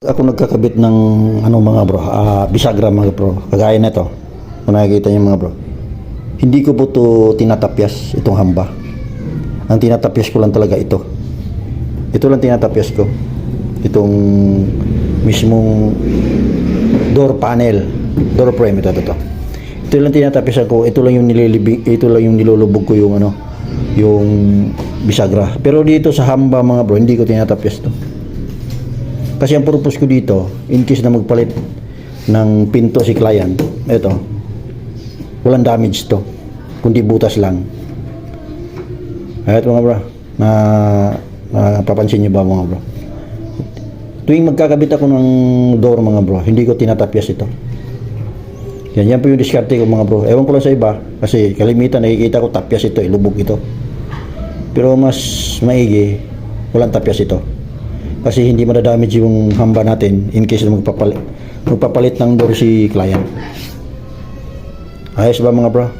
Ako nagkakabit ng mga bro, bisagra mga bro. Kagaya nito. Kung nakikita niyo mga bro. Hindi ko po to tinatapyas itong hamba. Ang tinatapyas ko lang talaga ito. Ito lang tinatapyas ko. Itong mismong door panel, door frame ito. Ito lang tinatapyas ko. Ito lang yung ito lang yung nilulubog ko yung yung bisagra. Pero dito sa hamba mga bro, hindi ko tinatapyas to. Kasi ang purpose ko dito, in case na magpalit ng pinto si client, ito, walang damage to, kundi butas lang. Ayun mga bro, papansin nyo ba mga bro? Tuwing magkakabit ako ng door mga bro, hindi ko tinatapyas ito. Yan po yung diskarte ko mga bro. Ewan ko lang sa iba, kasi kalimitan nakikita ko tapyas ito, lubog ito. Pero mas maigi, walang tapyas ito. Kasi hindi madadamage yung hamba natin in case na magpapalit ng door si client. Ayos ba mga bro?